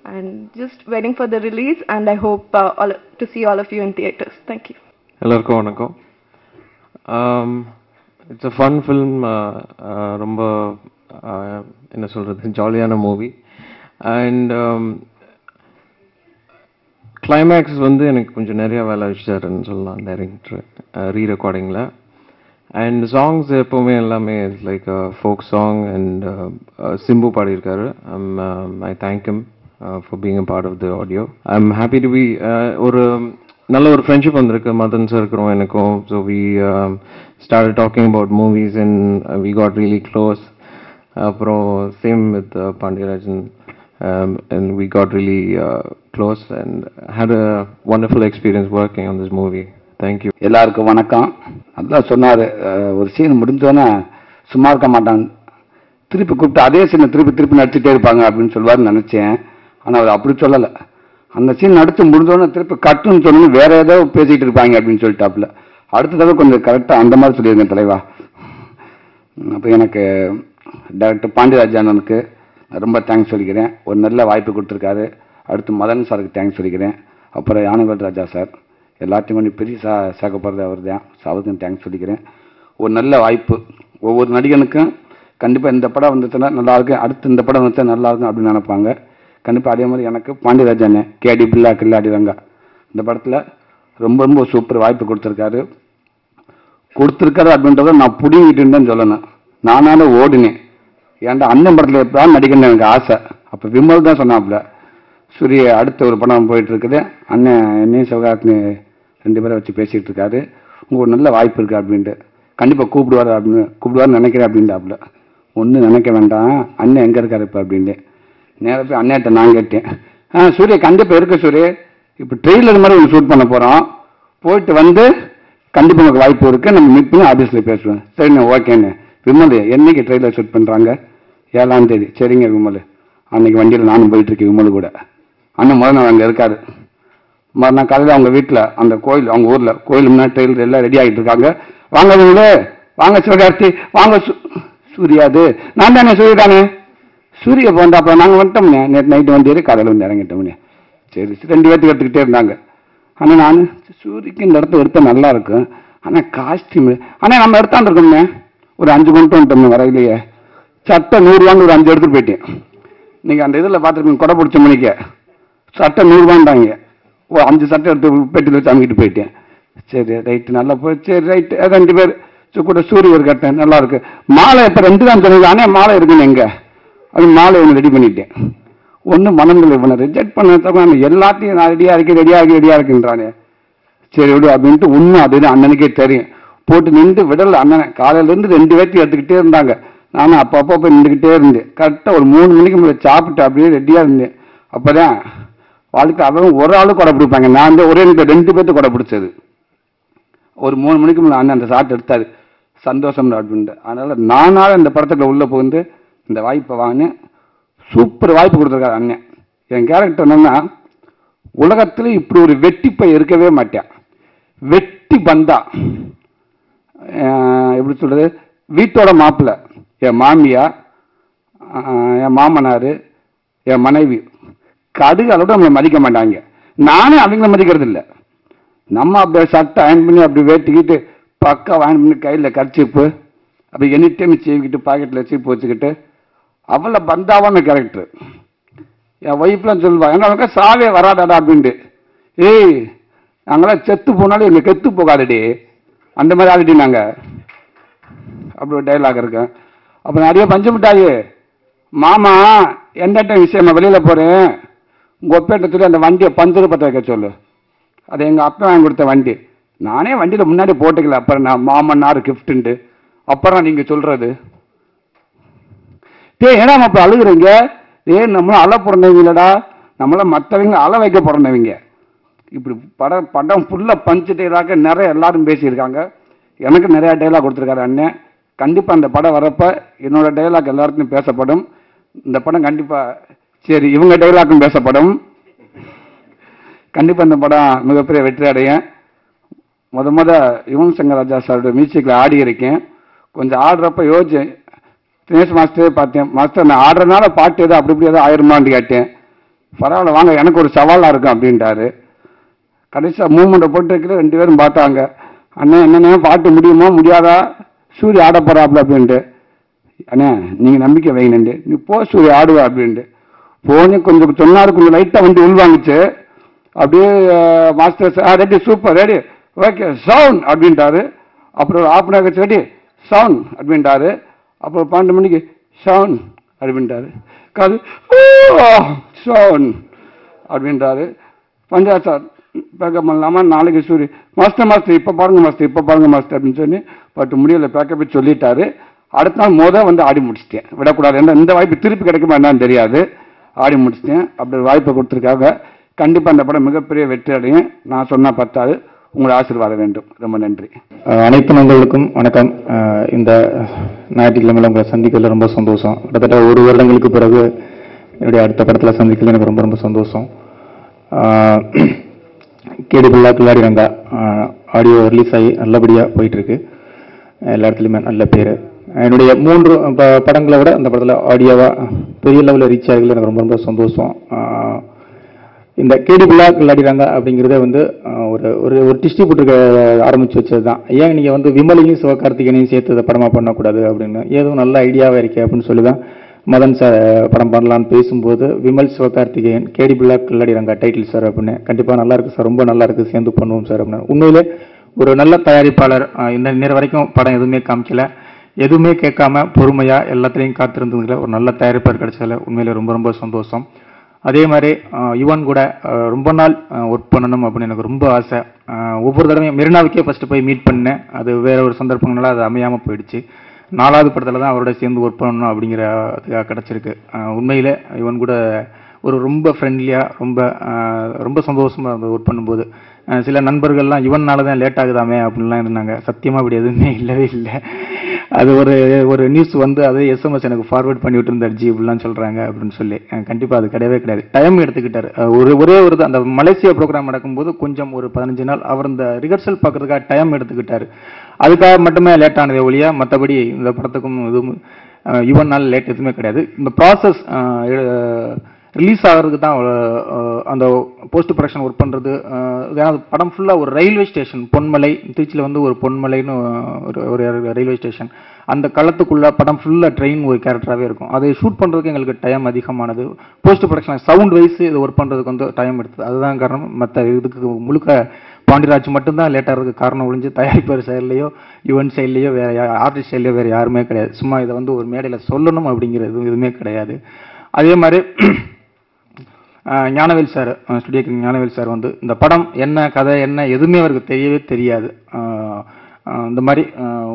and just waiting for the release, and I hope to see all of you in theaters. Thank you. எல்லாருக்கும் வணக்கம். It's a fun film. ரொம்ப என்ன சொல்கிறது, ஜாலியான movie. And climax வந்து எனக்கு கொஞ்சம் நிறையா வேலை வச்சாருன்னு சொல்லலாம் டைரக்டர் ரீ ரெக்கார்டிங்கில். அண்ட் சாங்ஸ் எப்போவுமே எல்லாமே it's like folk song. And Simbu பாடியிருக்காரு. I thank him for being a part of the audio. I am happy to be ஒரு நல்ல ஒரு ஃப்ரெண்ட்ஷிப் வந்திருக்கு மதன் சார் இருக்கிறோம் எனக்கும். So we start talking about movies and we got really close. அப்புறம் same with Pandiarajan and we got really close and had a wonderful experience working on this movie. Thank you. எல்லாருக்கும் வணக்கம். அதான் சொன்னார், ஒரு scene முடிஞ்சோன்னே சும்மா இருக்க மாட்டான், திருப்பி கூப்பிட்டு அதே சீனை திருப்பி நடிச்சுட்டே இருப்பாங்க அப்படின்னு சொல்லுவார்னு நினச்சேன். ஆனால் அவர் அப்படி சொல்லலை. அந்த சீன் நடித்து முடிஞ்சோன்னே திருப்பி கட்டுன்னு சொன்னோன்னு வேற ஏதோ பேசிக்கிட்டு இருப்பாங்க அப்படின்னு சொல்லிட்டாப்புல. அடுத்த தடவை கொஞ்சம் கரெக்டாக அந்த மாதிரி சொல்லியிருங்க தலைவா. அப்போ எனக்கு டைரக்டர் பாண்டியராஜ் அண்ணனுக்கு ரொம்ப தேங்க்ஸ் சொல்லிக்கிறேன். ஒரு நல்ல வாய்ப்பு கொடுத்துருக்காரு. அடுத்து மதன் சாருக்கு தேங்க்ஸ் சொல்லிக்கிறேன். அப்புறம் யானவேல் ராஜா சார், எல்லாத்தையும் கொஞ்சம் பெரிய சேர்க்கப்படுறது அவர் தான். அவருக்கும் தேங்க்ஸ் சொல்லிக்கிறேன். ஒரு நல்ல வாய்ப்பு ஒவ்வொரு நடிகனுக்கும் கண்டிப்பாக இந்த படம் வந்துச்சுன்னா நல்லாயிருக்கும், அடுத்து இந்த படம் வந்துச்சா நல்லாயிருக்கும் அப்படின்னு நினைப்பாங்க. கண்டிப்பாக அதே மாதிரி எனக்கு பாண்டியராஜ் அண்ணன் கேடி பில்லா கில்லாடி ரங்கா இந்த படத்தில் ரொம்ப சூப்பர் வாய்ப்பு கொடுத்துருக்காரு அப்படின்றத நான் புடிங்கிட்டுன்னு தான் சொல்லணும். நானால ஓடினேன். ஏன்டா அண்ணன் படத்தில் எப்படிதான் நடிக்கணும்னு எனக்கு ஆசை. அப்போ விமல் தான் சொன்னாப்புல, சூரிய அடுத்த ஒரு படம் போயிட்டு இருக்குது, அண்ணன் என்னையும் சிவகார்த்தினி 2 பேரை வச்சு பேசிகிட்டு இருக்காரு, உங்களுக்கு நல்ல வாய்ப்பு இருக்குது அப்படின்ட்டு. கண்டிப்பாக கூப்பிடுவார்னு நினைக்கிறேன் அப்படின்ட்டாப்புல. ஒன்றும் நினைக்க வேண்டாம், அண்ணன் எங்கே இருக்காரு இப்போ அப்படின்ட்டு. நேராக போய் அண்ணன்ட்ட நான் கேட்டேன், சூரிய கண்டிப்பாக இருக்கு சூரிய, இப்போ ட்ரெயிலர் மாதிரி ஒன்று ஷூட் பண்ண போகிறோம், போயிட்டு வந்து கண்டிப்பாக உங்களுக்கு வாய்ப்பு இருக்குது, நம்ம மீட் பண்ணி ஆஃபீஸில் பேசுவேன். சரிண்ணே ஓகேண்ணே. விமல் என்னைக்கு ட்ரெயிலர் ஷூட் பண்ணுறாங்க? 7ஆம் தேதி. சரிங்க விமல். அன்னைக்கு வண்டியில் நானும் போயிட்டுருக்கேன் விமல் கூட. அண்ணன் முதல் நாள் அங்கே இருக்காரு. மறுநாள் காலையில் அவங்க வீட்டில் அந்த கோயில், அவங்க ஊரில் கோயில் முன்னாடி ட்ரெயிலர் எல்லாம் ரெடி ஆகிட்டு இருக்காங்க. வாங்க விமலே, வாங்க சிவகார்த்தி, வாங்க சூர்யாது. நான் தானே சூரிய தானே. சூரிய போந்தாப்பா நாங்கள் வந்துட்டோம்னே, நேற்று நைட்டு வண்டியேறி காலையில் வந்து இறங்கிட்டோம்னே. சரி 2 பேர்த்துக்கு எடுத்துக்கிட்டே இருந்தாங்க. ஆனால் நான் சூரியக்கு இந்த இடத்த எடுத்தால் நல்லா இருக்கும், ஆனால் காஸ்டியூம் ஆனால் நம்ம எடுத்தாண்டு இருக்கோம்னே. ஒரு 5 கொண்டு வந்துட்டோம்னு வரையிலேயே. சட்டை 100 ரூபான்னு ஒரு 5 எடுத்துட்டு போயிட்டேன். நீங்கள் அந்த இதில் பார்த்துருக்கீங்க, கொடை பிடிச்ச மணிக்கு சட்டை 100 ரூபான்றாங்க. ஒரு 5 சட்டை எடுத்து பெட்டியில் வச்சு அமைக்கிட்டு போயிட்டேன். சரி ரைட்டு, நல்லா போய் சரி ரைட்டு. 2 பேர் கூட சூரிய ஒரு கட்டேன், நல்லா இருக்கு. மாலை இப்போ 2 தான் சொன்னது, ஆனால் மாலை இருக்குன்னு எங்கே அது மாலை ஒன்று ரெடி பண்ணிட்டேன். ஒன்றும் மனதில் இவனை ரிஜெக்ட் பண்ண எல்லாத்தையும் நான் ரெடியாக இருக்குன்றானே. சரி விடு அப்படின்ட்டு ஒன்றும் அது அண்ணனுக்கே தெரியும். போட்டு நின்று விடலை அண்ணனை. காலையிலேருந்து 2 பேர்த்தையும் எடுத்துக்கிட்டே இருந்தாங்க. நானும் அப்பப்போ போய் நின்றுக்கிட்டே இருந்தேன். கரெக்டாக ஒரு 3 மணிக்கு மேலே சாப்பிட்டு அப்படியே ரெடியாக இருந்தேன். அப்போ தான் வாழ்க்கை அவன் ஒரு ஆளுக்கு கொடை பிடிப்பாங்க. நான் வந்து ஒரே 2 பேர்த்து கொடை பிடிச்சது. ஒரு 3 மணிக்கு மேலே அண்ணன் அந்த சாப்பிட்டு எடுத்தார். சந்தோஷம் அப்படின்ட்டு. அதனால் நானால இந்த படத்துக்குள்ள உள்ளே புகுந்து இந்த வாய்ப்பை வாங்கினேன். சூப்பர் வாய்ப்பு கொடுத்துருக்காரு அண்ணன். என் கேரக்டர் என்னன்னா, உலகத்தில் இப்படி ஒரு வெட்டிப்பை இருக்கவே மாட்டேன். வெட்டி பந்தா, எப்படி சொல்றது, வீட்டோட மாப்பிள்ளை, என் மாமியா, என் மாமனார், என் மனைவி கடுகு அளவு நம்மளை மதிக்க மாட்டாங்க. நானே அவங்கள மதிக்கிறது இல்லை. நம்ம அப்படியே சட்டை அயன் பண்ணி அப்படி வேட்டிக்கிட்டு பக்கா வாங்கி பண்ணி கையில் கர்ச்சிப்பு அப்படி எனி டைம் சீவிக்கிட்டு பாக்கெட்டில் சீப்பு வச்சுக்கிட்டு அவ்வளோ பந்தாவான கேரக்டர். என் ஒய்ஃப்லாம் சொல்லுவா, எங்களுக்கு சாவே வராதாடா அப்படின்ட்டு. ஏய் நாங்களாம் செத்து போனாலும் எங்களுக்கு கெத்து போகாதடி, அந்த மாதிரி ஆல்ரெடி நாங்கள் அப்படி ஒரு டைலாக் இருக்கேன். அப்புறம் நிறைய பஞ்சு மிட்டாயி, மாமா எந்த விஷயமா வெளியில் போகிறேன், உங்கள் ஒப்பேட்ட சொல்லி அந்த வண்டியை பஞ்சர் பற்ற வைக்க சொல்லு. அது எங்கள் அப்பா வாங்கி கொடுத்த வண்டி. நானே வண்டியில் முன்னாடி போட்டுக்கல, அப்புறம் நான் மாமன்னார் கிஃப்ட்டுண்டு. அப்புறம் நீங்கள் சொல்கிறது ஏன்னா அப்போ அழுகுறீங்க? நம்மளும் அழ பிறந்தவங்களடா, நம்மளாம் மற்றவங்க அழ வைக்க பிறந்தவங்க. இப்படி படம் ஃபுல்லாக பஞ்சு டைலாக நிறைய எல்லாரும் பேசியிருக்காங்க. எனக்கு நிறையா டைலாக் கொடுத்துருக்காரு அண்ணன். கண்டிப்பாக அந்த படம் வரப்போ என்னோட டைலாக் எல்லாருக்கும் பேசப்படும். இந்த படம் கண்டிப்பாக சரி இவங்க டைலாக்கும் பேசப்படும். கண்டிப்பாக இந்த படம் மிகப்பெரிய வெற்றி அடையும். யுவன் சங்கர் ராஜா சாரோட மியூசிக்கில் ஆடி இருக்கேன். கொஞ்சம் ஆடுறப்ப யோசிச்சேன், தினேஷ் மாஸ்டரே பார்த்தேன், மாஸ்டர் நான் ஆடுறதுனால பாட்டு ஏதோ அப்படி ஏதோ ஆயிருமான்னு கேட்டேன். பரவாயில்ல வாங்க எனக்கு ஒரு சவாலாக இருக்கும் அப்படின்ட்டாரு. கடைசியாக மூமெண்ட்டை போட்டு 2 பேரும் பார்த்தாங்க. அண்ணன் என்னென்ன பாட்டு முடியுமா முடியாதா, சூரிய ஆட போகிறாப்புல அப்படின்ட்டு. அண்ணே நீங்கள் நம்பிக்கை வைங்கண்டு, நீ போ சூரிய ஆடுவா அப்படின்ட்டு போனே. கொஞ்சம் சொன்னார், கொஞ்சம் லைட்டாக வந்து உள்வாங்கிச்சு. அப்படியே master ready super ready okay sound அப்படின்ட்டாரு. அப்புறம் ½ மணி நேரம் ரெடி சவுண்ட் அப்படின்ட்டாரு. அப்புறம் 12 மணிக்கு சவுண்ட் அப்படின்ட்டாரு. காது சவுண்ட் அப்படின்றாரு. பஞ்சாயத்து சார் பேக்கப் பண்ணலாமா நாளைக்கு சூரிய மாஸ்டர் இப்போ பாருங்க மாஸ்டர் அப்படின்னு சொல்லி பட் முடியல பேக்கப் சொல்லிட்டாரு. அடுத்த நாள் வந்து ஆடி முடிச்சிட்டேன். விடக்கூடாது, இந்த வாய்ப்பு திருப்பி கிடைக்குமா என்னன்னு தெரியாது. ஆடி முடிச்சிட்டேன். அப்படி வாய்ப்பை கொடுத்துருக்காங்க. கண்டிப்பாக அந்த படம் மிகப்பெரிய வெற்றி அடையும். நான் சொன்னால் பத்தாது, உங்களை ஆசீர்வாதம் வேண்டும். ரொம்ப நன்றி. அனைத்து நண்பர்களுக்கும் வணக்கம். இந்த ஞாயிற்றுக்கிழமையில் உங்களை சந்திக்கிறதுல ரொம்ப சந்தோஷம். கிட்டத்தட்ட 1 வருடங்களுக்கு பிறகு என்னுடைய அடுத்த படத்தில் சந்திக்கிறதுல எனக்கு ரொம்ப ரொம்ப சந்தோஷம். கேடி பில்லா கில்லாடி ரங்கா ஆடியோ ரிலீஸ் ஆகி நல்லபடியாக போயிட்டுருக்கு. எல்லா இடத்துலையுமே நல்ல பேர். என்னுடைய 3 படங்களை விட அந்த படத்தில் ஆடியோவாக பெரிய லெவலில் ரீச் ஆகல எனக்கு ரொம்ப ரொம்ப சந்தோஷம். இந்த கேடி பில்லா கில்லாடி ரங்கா அப்படிங்கிறத வந்து ஒரு டிஸ்ட்ரிபியூட்டருக்கு ஆரம்பித்து வச்சது தான். ஏன் நீங்கள் வந்து விமலையும் சிவகார்த்திகேயனையும் சேர்த்து இதை படமாக பண்ணக்கூடாது அப்படின்னு, ஏதோ நல்ல ஐடியாவாக இருக்கே அப்படின்னு சொல்லி தான் மதன் சார் படம் பண்ணலான்னு பேசும்போது விமல் சிவகார்த்திகேயன் கேடி பில்லா கில்லாடி ரங்கா டைட்டில் சார் அப்படின்னு. கண்டிப்பாக நல்லா இருக்குது சார், ரொம்ப நல்லா இருக்குது, சேர்ந்து பண்ணுவோம் சார் அப்படின்னு. உண்மையிலே ஒரு நல்ல தயாரிப்பாளர். இந்த நேரம் வரைக்கும் படம் எதுவுமே காமிக்கல, எதுவுமே கேட்காம பொறுமையாக எல்லாத்துலேயும் காத்திருந்ததுல ஒரு நல்ல தயாரிப்பாளர் கிடைச்சதில் உண்மையிலே ரொம்ப ரொம்ப சந்தோஷம். அதே மாதிரி யுவன் கூட ரொம்ப நாள் ஒர்க் பண்ணணும் அப்படின்னு எனக்கு ரொம்ப ஆசை. ஒவ்வொரு தடவையும் மெரினாவுக்கே ஃபஸ்ட்டு போய் மீட் பண்ணேன். அது வேற ஒரு சந்தர்ப்பங்களால் அது அமையாமல் போயிடுச்சு. 4வது படத்தில் தான் அவரோட சேர்ந்து ஒர்க் பண்ணணும் அப்படிங்கிற அதுக்காக கிடச்சிருக்கு. உண்மையில் யுவன் கூட ரொம்ப ஃப்ரெண்ட்லியாக ரொம்ப சந்தோஷமாக ஒர்க் பண்ணும்போது சில நண்பர்கள்லாம் யுவன்னால தான் லேட் ஆகுதாமே அப்படின்லாம் இருந்தாங்க. சத்தியமாக அப்படி எதுவுமே இல்லவே இல்லை. அது ஒரு நியூஸ் வந்து அதே SMS எனக்கு ஃபார்வர்ட் பண்ணி விட்டுருந்தார் ஜி இப்படிலாம் சொல்கிறாங்க அப்படின்னு சொல்லி. கண்டிப்பாக அது கிடையவே கிடையாது. டைம் எடுத்துக்கிட்டார். ஒரே அந்த மலேசியா ப்ரோக்ராம் நடக்கும்போது கொஞ்சம் ஒரு 15 நாள் அவர் இந்த ரிஹர்சல் பார்க்கறதுக்காக டைம் எடுத்துக்கிட்டார். அதுக்காக மட்டுமே லேட் ஆனதே ஒழியா மற்றபடி இந்த படத்துக்கும் இதுவும் யுவனால் லேட் எதுவுமே கிடையாது. இந்த ப்ராசஸ் ரிலீஸ் ஆகிறதுக்கு தான் அந்த போஸ்ட் ப்ரொடக்ஷன் ஒர்க் பண்ணுறது. படம் ஃபுல்லாக ஒரு ரயில்வே ஸ்டேஷன், பொன்மலை, திருச்சியில் வந்து ஒரு பொன்மலைன்னு ஒரு ரயில்வே ஸ்டேஷன். அந்த களத்துக்குள்ளே படம் ஃபுல்லாக ட்ரெயின் ஒரு கேரக்டராகவே இருக்கும். அதை ஷூட் பண்ணுறதுக்கு எங்களுக்கு டைம் அதிகமானது. போஸ்ட் ப்ரொடக்ஷன் சவுண்ட் வைஸ் இது ஒர்க் பண்ணுறதுக்கு வந்து டைம் எடுத்தது. அதுதான் காரணம். மற்ற இதுக்கு முழுக்க பாண்டிராஜ் மட்டும்தான் லேட் ஆகிறதுக்கு காரணம் ஒழிஞ்சு தயாரிப்பாளர் சைட்லேயோ யுவன் சைட்லேயோ வேறு ஆர்டிஸ்ட் சைட்லேயோ வேறு யாருமே கிடையாது. சும்மா இதை வந்து ஒரு மேடையில் சொல்லணும் அப்படிங்கிறது எதுவுமே கிடையாது. அதே மாதிரி Gnanavel sir, studio Gnanavel sir வந்து இந்த படம் என்ன கதை என்ன எதுவுமே அவருக்கு தெரியவே தெரியாது. இந்த மாதிரி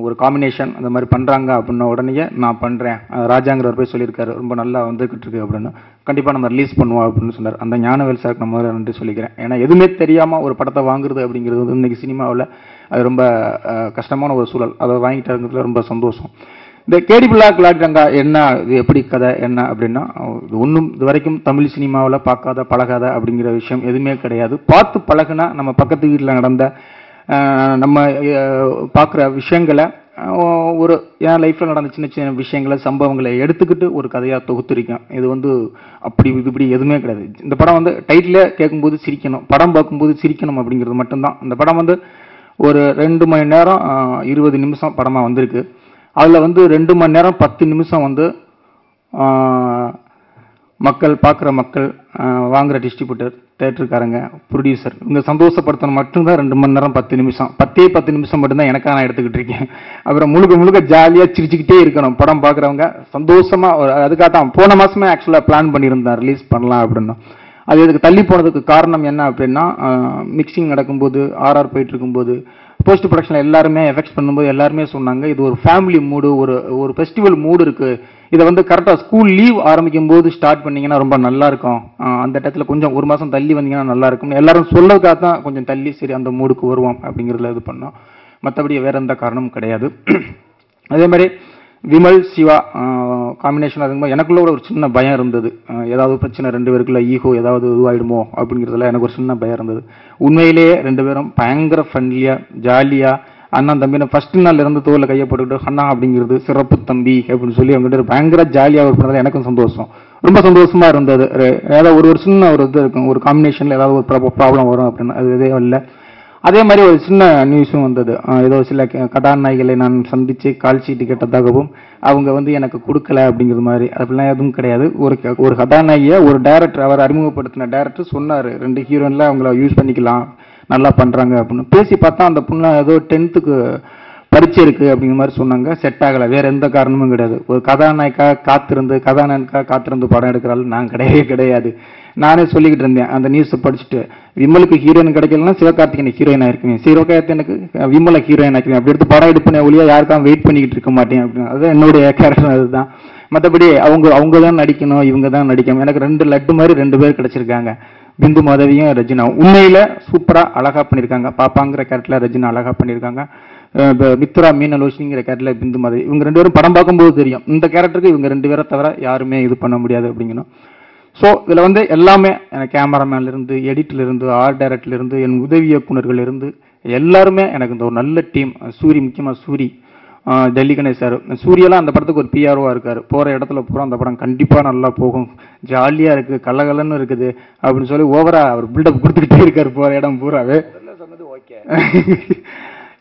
ஒரு காம்பினேஷன் இந்த மாதிரி பண்ணுறாங்க அப்படின்ன உடனே நான் பண்ணுறேன், ராஜாங்கிறவர் போய் சொல்லியிருக்காரு, ரொம்ப நல்லா வந்துக்கிட்டு இருக்கு அப்படின்னு, கண்டிப்பாக நம்ம ரிலீஸ் பண்ணுவோம் அப்படின்னு சொன்னார். அந்த ஞானவேல் சாருக்கு நம்ம நன்றி சொல்லிக்கிறேன். ஏன்னா எதுவுமே தெரியாமல் ஒரு படத்தை வாங்குறது அப்படிங்கிறது வந்து இன்றைக்கி சினிமாவில் அது ரொம்ப கஷ்டமான ஒரு சூழல். அதை வாங்கிட்டாருங்கிறதுல ரொம்ப சந்தோஷம். இந்த கேடி பில்லா கில்லாடி ரங்கா என்ன, இது எப்படி கதை என்ன அப்படின்னா, ஒன்றும் இது வரைக்கும் தமிழ் சினிமாவில் பார்க்காத பழகாத அப்படிங்கிற விஷயம் எதுவுமே கிடையாது. பார்த்து பழகுனா நம்ம பக்கத்து வீட்டில் நடந்த நம்ம பார்க்குற விஷயங்களை ஒரு என் லைஃப்பில் நடந்த சின்ன சின்ன விஷயங்களை சம்பவங்களை எடுத்துக்கிட்டு ஒரு கதையாக தொகுத்துருக்கேன். இது வந்து அப்படி இது இப்படி எதுவுமே கிடையாது. இந்த படம் வந்து டைட்டிலே கேட்கும்போது சிரிக்கணும், படம் பார்க்கும்போது சிரிக்கணும் அப்படிங்கிறது மட்டும்தான். இந்த படம் வந்து ஒரு 2 மணி நேரம் 20 நிமிஷம் படமாக வந்திருக்கு. அதில் வந்து 2 மணி நேரம் 10 நிமிஷம் வந்து மக்கள் பார்க்குற மக்கள், வாங்குகிற டிஸ்ட்ரிபியூட்டர், தேட்டருக்காரங்க, ப்ரொடியூசர் இவங்க சந்தோஷப்படுத்தணும் மட்டும்தான் 2 மணி நேரம் 10 நிமிஷம். 10 நிமிஷம் மட்டும்தான் எனக்காக நான் எடுத்துக்கிட்டு இருக்கேன். அப்புறம் முழுக்க ஜாலியாக சிரிச்சுக்கிட்டே இருக்கணும் படம் பார்க்குறவங்க சந்தோஷமாக. அதுக்காக தான் போன மாதமே ஆக்சுவலாக பிளான் பண்ணியிருந்தேன் ரிலீஸ் பண்ணலாம் அப்படின்னு. அது இதுக்கு தள்ளி போனதுக்கு காரணம் என்ன அப்படின்னா, மிக்சிங் நடக்கும்போது, ஆர்ஆர் போயிட்டு இருக்கும்போது, போஸ்ட் ப்ரொடக்ஷனில் எல்லாருமே எஃபெக்ட்ஸ் பண்ணும்போது எல்லாருமே சொன்னாங்க, இது ஒரு ஃபேமிலி மூடு, ஒரு ஃபெஸ்டிவல் மூடு இருக்குது, இதை வந்து கரெக்டாக ஸ்கூல் லீவ் ஆரம்பிக்கும் போது ஸ்டார்ட் பண்ணிங்கன்னா ரொம்ப நல்லா இருக்கும், அந்த இடத்துல கொஞ்சம் ஒரு மாதம் தள்ளி வந்தீங்கன்னா நல்லா இருக்கும் எல்லாரும் சொல்லதுக்காக தான் கொஞ்சம் தள்ளி சரி அந்த மூடுக்கு வருவோம் அப்படிங்கிறதுல இது பண்ணோம். மற்றபடி வேற எந்த காரணமும் கிடையாது. அதே மாதிரி விமல் சிவா காம்பினேஷன் அதுக்கும்போது எனக்குள்ள ஒரு சின்ன பயம் இருந்தது, ஏதாவது பிரச்சனை ரெண்டு பேருக்குள்ள ஈகோ ஏதாவது இதுவாயிடுமோ அப்படிங்கிறதுல எனக்கு ஒரு சின்ன பயம் இருந்தது. உண்மையிலேயே ரெண்டு பேரும் பயங்கர ஃப்ரெண்ட்லியாக ஜாலியாக அண்ணன் தம்பி ஃபர்ஸ்ட் நாள் இருந்து தோலில் கையை போட்டுக்கிட்டு அண்ணா அப்படிங்கிறது சிறப்பு தம்பி அப்படின்னு சொல்லி அவங்ககிட்ட பயங்கர ஜாலியாக ஒர்க் பண்ணதில் எனக்கும் சந்தோஷம், ரொம்ப சந்தோஷமா இருந்தது. ஏதாவது ஒரு சின்ன ஒரு இது இருக்கும், ஒரு காம்பினேஷனில் ஏதாவது ஒரு ப்ராப்ளம் வரும் அப்படின்னு அது இதே இல்லை. அதே மாதிரி ஒரு சின்ன நியூஸும் வந்தது, ஏதோ சில கதாநாயகிகளை நான் சந்தித்து கால் சீட்டு கேட்டதாகவும் அவங்க வந்து எனக்கு கொடுக்கல அப்படிங்கிற மாதிரி, அப்படிலாம் எதுவும் கிடையாது. ஒரு கதாநாயகியை ஒரு டைரக்டர் அவர் அறிமுகப்படுத்தின டைரக்டர் சொன்னார், 2 ஹீரோயினில் அவங்கள யூஸ் பண்ணிக்கலாம் நல்லா பண்ணுறாங்க அப்படின்னு. பேசி பார்த்தா அந்த பொண்ணு ஏதோ 10th பரீட்சை இருக்குது அப்படிங்கிற மாதிரி சொன்னாங்க, செட் ஆகலை, வேறு எந்த காரணமும் கிடையாது. ஒரு கதாநாயக்காக காத்திருந்து படம் எடுக்கிறாள் நான் கிடையாது. நானே சொல்லிக்கிட்டு இருந்தேன் அந்த நியூஸை படிச்சுட்டு, விமலுக்கு ஹீரோயின் கிடைக்கலன்னா சிவகார்த்திகேயன் ஹீரோயின் ஆயிருக்கேன், சிவகார்த்திகேயனுக்கு விமலை ஹீரோயின் ஆயிருக்கேன், அப்படி எடுத்து படம் எடுப்பேன் ஒழியா யாருக்காக வெயிட் பண்ணிக்கிட்டு இருக்க மாட்டேன் அப்படின்னு. அதுதான் என்னுடைய கேரக்டர். அதுதான், மற்றபடி அவங்க தான் நடிக்கணும் இவங்க தான் நடிக்கணும். எனக்கு 2 லட்டு மாதிரி 2 பேர் கிடைச்சிருக்காங்க, பிந்து மாதவியும் ரஜினாவும். உண்மையில சூப்பரா அழகா பண்ணியிருக்காங்க. பாப்பாங்கிற கேரக்டர்ல ரஜினா அழகா பண்ணியிருக்காங்க, மித்ரா மீனலோஷினிங்கிற கேரக்டர்ல பிந்து மாதவி. இவங்க 2 பேரும் படம் பார்க்கும்போது தெரியும் இந்த கேரக்டருக்கு இவங்க 2 பேரை தவிர யாருமே இது பண்ண முடியாது அப்படிங்கணும். ஸோ இதில் வந்து எல்லாமே கேமராமேன்லேருந்து எடிட்லேருந்து ஆர்ட் டைரக்டர்லேருந்து என் உதவி இயக்குநர்கள்லேருந்து எல்லாருமே எனக்கு இந்த ஒரு நல்ல டீம். சூரி, முக்கியமாக சூரி, டெல்லி கணேஷ் சார். சூரியெல்லாம் அந்த படத்துக்கு ஒரு பிஆர்ஓவாக இருக்கார், போகிற இடத்துல பூரா அந்த படம் கண்டிப்பாக நல்லா போகும், ஜாலியாக இருக்குது, கலகலன்னு இருக்குது அப்படின்னு சொல்லி ஓவராக அவர் பில்டப் கொடுத்துக்கிட்டே இருக்கார் போகிற இடம் பூராவே.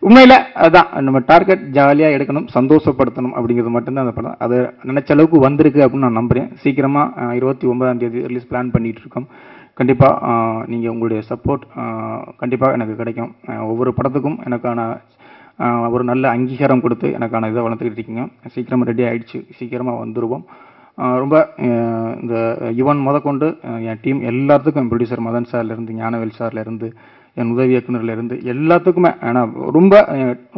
உண்மையில் அதுதான் நம்ம டார்கெட், ஜாலியாக எடுக்கணும், சந்தோஷப்படுத்தணும் அப்படிங்கிறது மட்டும்தான் அந்த படம். அது நினைச்ச அளவுக்கு வந்திருக்கு அப்படின்னு நான் நம்புகிறேன். சீக்கிரமாக 29ஆம் தேதி ரிலீஸ் பிளான் பண்ணிகிட்டு இருக்கோம். கண்டிப்பாக நீங்கள் உங்களுடைய சப்போர்ட் கண்டிப்பாக எனக்கு கிடைக்கும். ஒவ்வொரு படத்துக்கும் எனக்கான ஒரு நல்ல அங்கீகாரம் கொடுத்து எனக்கான இதை வளர்த்துக்கிட்டு இருக்கீங்க. சீக்கிரமாக ரெடி ஆகிடுச்சு, சீக்கிரமாக வந்துடுவோம். ரொம்ப இந்த யுவன் முதற்கொண்டு என் டீம் எல்லாத்துக்கும், என் ப்ரொடியூசர் மதன் சார்லேருந்து, ஞானவேல் சார்லேருந்து, என் உதவி இயக்குநர்லேருந்து எல்லாத்துக்குமே ஆனால் ரொம்ப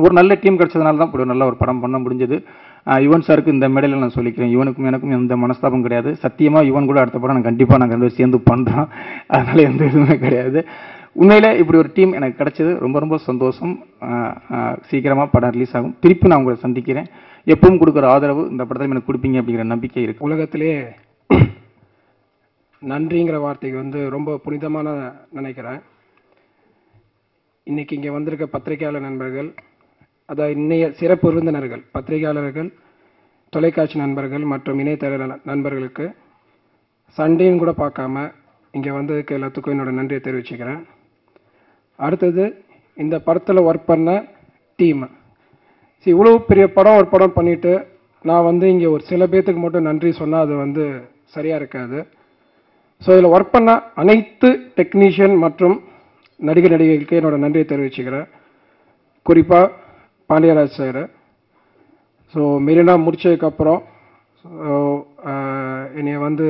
ஒரு நல்ல டீம் கிடைச்சதுனால தான் இப்படி நல்ல ஒரு படம் பண்ண முடிஞ்சது. யுவன் சாருக்கு இந்த மேடையில் நான் சொல்லிக்கிறேன், யுவனுக்கும் எனக்கும் எந்த மனஸ்தாபம் கிடையாது. சத்தியமாக யுவன் கூட அடுத்த படம் நான் கண்டிப்பாக நாங்கள் 2 பேரும் சேர்ந்து பண்ணுறோம், அதனால் எந்த இதுவுமே கிடையாது. உண்மையில் இப்படி ஒரு டீம் எனக்கு கிடைச்சது ரொம்ப ரொம்ப சந்தோஷம். சீக்கிரமாக படம் ரிலீஸ் ஆகும், திருப்பி நான் உங்களை சந்திக்கிறேன். எப்பவும் கொடுக்குற ஆதரவு இந்த படத்தில் எனக்கு கொடுப்பீங்க அப்படிங்கிற நம்பிக்கை இருக்குது. உலகத்திலே நன்றிங்கிற வார்த்தைக்கு வந்து ரொம்ப புனிதமான நினைக்கிறேன். இன்னைக்கு இங்கே வந்திருக்க பத்திரிகையாளர் நண்பர்கள், அதாவது இன்னைய சிறப்பு விருந்தினர்கள், பத்திரிகையாளர்கள், தொலைக்காட்சி நண்பர்கள் மற்றும் இணையதள நண்பர்களுக்கு சண்டேன்னு கூட பார்க்காம இங்கே வந்ததுக்கு எல்லாத்துக்கும் என்னோட நன்றியை தெரிவிச்சுக்கிறேன். அடுத்தது இந்த படத்தில் ஒர்க் பண்ண டீம். இவ்வளோ பெரிய ஒரு படம் பண்ணிட்டு நான் வந்து இங்கே ஒரு சில பேர்த்துக்கு மட்டும் நன்றி சொன்னால் அது வந்து சரியாக இருக்காது. ஸோ இதில் ஒர்க் பண்ண அனைத்து டெக்னீஷியன் மற்றும் நடிகர்களுக்கு என்னோட நன்றியை தெரிவிச்சுக்கிறேன். குறிப்பாக பாண்டியராஜ் சார். ஸோ மெரினா முடிச்சதுக்கப்புறம் என்னை வந்து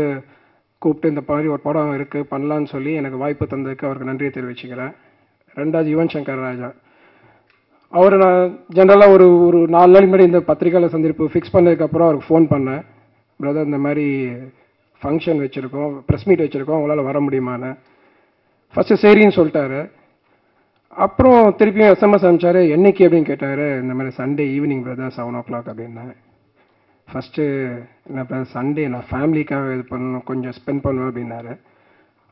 கூப்பிட்டு இந்த மாதிரி ஒரு படம் இருக்குது பண்ணலான்னு சொல்லி எனக்கு வாய்ப்பு தந்ததுக்கு அவருக்கு நன்றியை தெரிவிச்சுக்கிறேன். 2வது யுவன் சங்கர் ராஜா. அவர் நான் ஜென்ரலாக ஒரு 4 நாளைக்கு முன்னாடி இந்த பத்திரிகையாளர் சந்திப்பு ஃபிக்ஸ் பண்ணதுக்கப்புறம் அவருக்கு ஃபோன் பண்ணேன், பிரதர் இந்த மாதிரி ஃபங்க்ஷன் வச்சுருக்கோம், ப்ரெஸ் மீட் வச்சுருக்கோம், உங்களால் வர முடியுமான்னு. ஃபஸ்ட்டு சரின்னு சொல்லிட்டாரு. அப்புறம் திருப்பியும் எஸ்எம்எஸ் அனுப்பிச்சாரு, என்னைக்கு அப்படின்னு கேட்டார். இந்த மாதிரி சண்டே ஈவினிங் பிரதர் 7 o'clock அப்படின்னேன். ஃபஸ்ட்டு என்ன பிரதர் சண்டே நான் ஃபேமிலிக்காக இது பண்ணணும், கொஞ்சம் ஸ்பெண்ட் பண்ணுவேன் அப்படின்னாரு.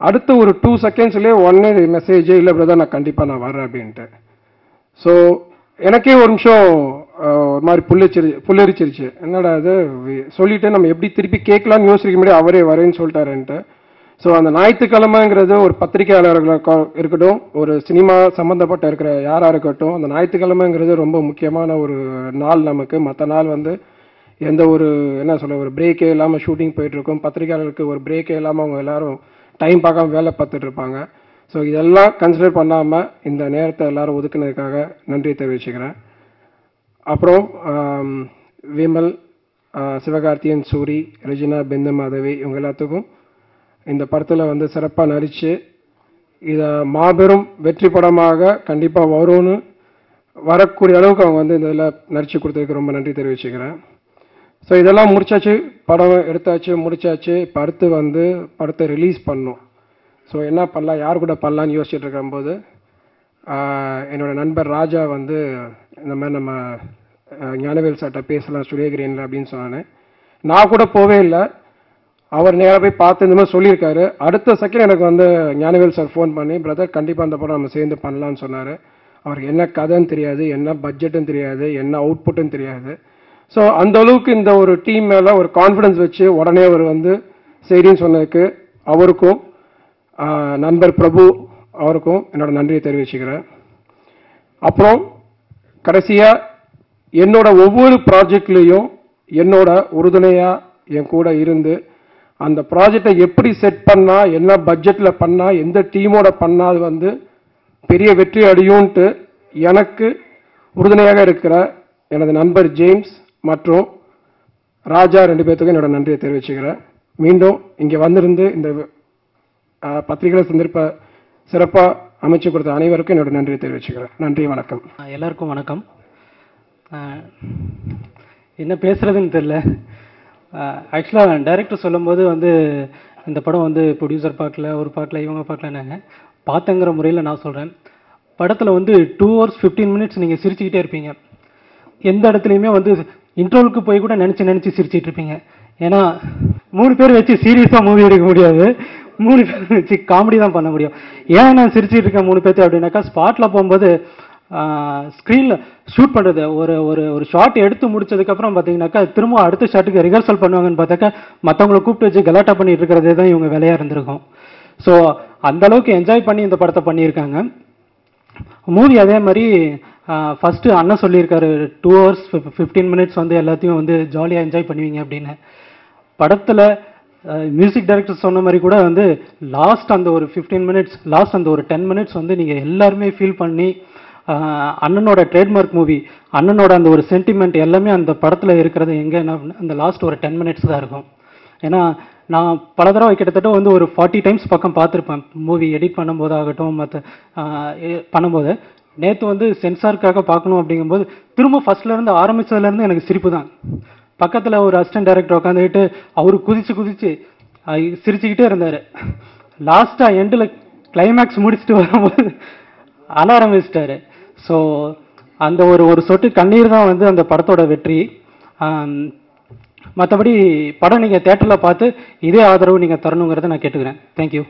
அடுத்து ஒரு 2 secondsலேயே உடனே மெசேஜ், இல்லை பிரதர் நான் கண்டிப்பாக நான் வரேன் அப்படின்ட்டு. ஸோ எனக்கே ஒரு நிமிஷம் ஒரு மாதிரி புல்லரிச்சிருச்சு. என்னடா அது சொல்லிட்டு நம்ம எப்படி திருப்பி கேட்கலான்னு யோசிக்க முடியாது, அவரே வரேன்னு சொல்லிட்டாருன்ட்டு. ஸோ அந்த ஞாயிற்றுக்கிழமைங்கிறது ஒரு பத்திரிகையாளர்களுக்கு இருக்கட்டும், ஒரு சினிமா சம்மந்தப்பட்ட இருக்கிற யாராக இருக்கட்டும், அந்த ஞாயிற்றுக்கிழமைங்கிறது ரொம்ப முக்கியமான ஒரு நாள் நமக்கு. மற்ற நாள் வந்து எந்த ஒரு என்ன சொல்ல ஒரு பிரேக்கே இல்லாமல் ஷூட்டிங் போயிட்டுருக்கோம். பத்திரிகையாளருக்கு ஒரு பிரேக்கே இல்லாமல் அவங்க எல்லாரும் டைம் பார்க்காம வேலை பார்த்துட்டு இருப்பாங்க. ஸோ இதெல்லாம் கன்சிடர் பண்ணாமல் இந்த நேரத்தை எல்லாரும் ஒதுக்குனதுக்காக நன்றி தெரிவிச்சுக்கிறேன். அப்புறம் விமல், சிவகார்த்திகேயன், சூரி, ரெஜினா, பிந்து மாதவி இவங்க எல்லாத்துக்கும் இந்த படத்தில் வந்து சிறப்பாக நடித்து இதை மாபெரும் வெற்றி படமாக கண்டிப்பாக வரும்னு வரக்கூடிய அளவுக்கு அவங்க வந்து இந்த இதில் நடித்து கொடுத்ததுக்கு ரொம்ப நன்றி தெரிவிச்சுக்கிறேன். ஸோ இதெல்லாம் முடிச்சாச்சு, படம் எடுத்தாச்சு, முடிச்சாச்சு. இப்போ அடுத்து வந்து படத்தை ரிலீஸ் பண்ணோம். ஸோ என்ன பண்ணலாம், யார் கூட பண்ணலான்னு யோசிச்சுட்டு இருக்கும்போது என்னோட நண்பர் ராஜா வந்து இந்த மாதிரி நம்ம ஞானவேல் சார்ட்ட பேசலாம் ஸ்டுடியோ கிரீனில் அப்படின்னு சொன்னானே. நான் கூட போவே இல்லை, அவர் நேராக போய் பார்த்து இந்த மாதிரி சொல்லியிருக்காரு. அடுத்த செகண்ட் எனக்கு வந்து ஞானவேல் சார் ஃபோன் பண்ணி, பிரதர் கண்டிப்பாக அந்த படம் நம்ம சேர்ந்து பண்ணலான்னு சொன்னார். அவருக்கு என்ன கதைன்னு தெரியாது, என்ன பட்ஜெட்டுன்னு தெரியாது, என்ன அவுட்புட்டுன்னு தெரியாது. ஸோ அந்த அளவுக்கு இந்த ஒரு டீம் மேலே ஒரு கான்ஃபிடன்ஸ் வச்சு உடனே அவர் வந்து சரின்னு சொன்னதுக்கு அவருக்கும் நண்பர் பிரபு அவருக்கும் என்னோட நன்றியை தெரிவிச்சுக்கிறேன். அப்புறம் கடைசியாக என்னோட ஒவ்வொரு ப்ராஜெக்ட்லேயும் என்னோட உறுதுணையாக என் கூட இருந்து அந்த ப்ராஜெக்டை எப்படி செட் பண்ணால், என்ன பட்ஜெட்டில் பண்ணால், எந்த டீமோட பண்ணால் அது வந்து பெரிய வெற்றி அடையும்ன்ட்டு எனக்கு உறுதுணையாக இருக்கிற எனது நண்பர் ஜேம்ஸ் மற்றும் ராஜா 2 பேர்த்துக்கும் என்னோட நன்றியை தெரிவிச்சுக்கிறேன். மீண்டும் இங்கே வந்திருந்து இந்த பத்திரிகை சந்தர்ப்ப சிறப்பாக அமைச்சு கொடுத்த அனைவருக்கும் என்னோட நன்றியை தெரிவிச்சுக்கிறேன். நன்றி, வணக்கம். எல்லாருக்கும் வணக்கம். என்ன பேசுறதுன்னு தெரியல. ஆக்சுவலாக டைரக்டர் சொல்லும்போது வந்து இந்த படம் வந்து ப்ரொடியூசர் பார்க்கல, ஒரு பார்க்கல, இவங்க பார்க்கலன்னாங்க. பார்த்தங்கிற முறையில் நான் சொல்கிறேன், படத்தில் வந்து 2 hours 15 minutes நீங்கள் சிரிச்சுக்கிட்டே இருப்பீங்க. எந்த இடத்துலையுமே வந்து இன்ட்ரோலுக்கு போய் கூட நினச்சி சிரிச்சிட்டு இருப்பீங்க. ஏன்னா 3 பேர் வச்சு சீரியஸாக மூவி எடுக்க முடியாது, 3 பேர் வச்சு காமெடி தான் பண்ண முடியும். ஏன் நான் சிரிச்சிட்டு இருக்கேன் 3 பேர்த்து அப்படின்னாக்கா, ஸ்பாட்டில் போகும்போது ஸ்க்ரீனில் ஷூட் பண்ணுறது ஒரு ஒரு ஒரு ஷாட் எடுத்து முடிச்சதுக்கப்புறம் பார்த்தீங்கன்னாக்கா திரும்ப அடுத்த ஷாட்டுக்கு ரிஹர்சல் பண்ணுவாங்கன்னு பார்த்தாக்கா மற்றவங்களை கூப்பிட்டு வச்சு கலாட்டா பண்ணிட்டு இருக்கிறதே தான் இவங்க வேலையாக இருந்திருக்கும். ஸோ அந்த அளவுக்கு என்ஜாய் பண்ணி இந்த படத்தை பண்ணியிருக்காங்க. மூவி அதே மாதிரி ஃபஸ்ட்டு அண்ணன் சொல்லியிருக்காரு 2 hours 15 minutes வந்து எல்லாத்தையும் வந்து ஜாலியாக என்ஜாய் பண்ணுவீங்க அப்படின்னு. படத்தில் மியூசிக் டைரக்டர் சொன்ன மாதிரி கூட வந்து லாஸ்ட் அந்த ஒரு 15 minutes, லாஸ்ட் அந்த ஒரு 10 minutes வந்து நீங்கள் எல்லாருமே ஃபீல் பண்ணி அண்ணனோட ட்ரேட்மார்க் மூவி, அண்ணனோட அந்த ஒரு சென்டிமெண்ட் எல்லாமே அந்த படத்தில் இருக்கிறது எங்கன்னா அந்த லாஸ்ட் ஒரு 10 minutes தான் இருக்கும். ஏன்னா நான் பல தடவை கிட்டத்தட்ட வந்து ஒரு 40 times பக்கம் பார்த்துருப்பேன் மூவி எடிட் பண்ணும்போது ஆகட்டும், மற்ற பண்ணும்போது. நேற்று வந்து சென்சாருக்காக பார்க்கணும் அப்படிங்கும்போது திரும்ப ஃபர்ஸ்ட்லேருந்து ஆரம்பித்ததுலேருந்து எனக்கு சிரிப்பு தான். பக்கத்தில் ஒரு அசிஸ்டன்ட் டைரக்டர் உட்காந்துக்கிட்டு அவர் குதிச்சு சிரிச்சுக்கிட்டே இருந்தார். லாஸ்ட்டாக எண்டில் கிளைமேக்ஸ் முடிச்சுட்டு வரும்போது அழ ஆரம்பிச்சிட்டாரு. ஸோ அந்த ஒரு சொட்டு கண்ணீர் தான் வந்து அந்த படத்தோட வெற்றி. மற்றபடி படம் நீங்கள் தேட்டரில் பார்த்து இதே ஆதரவு நீங்கள் தரணுங்கிறத நான் கேட்டுக்கிறேன். தேங்க்யூ.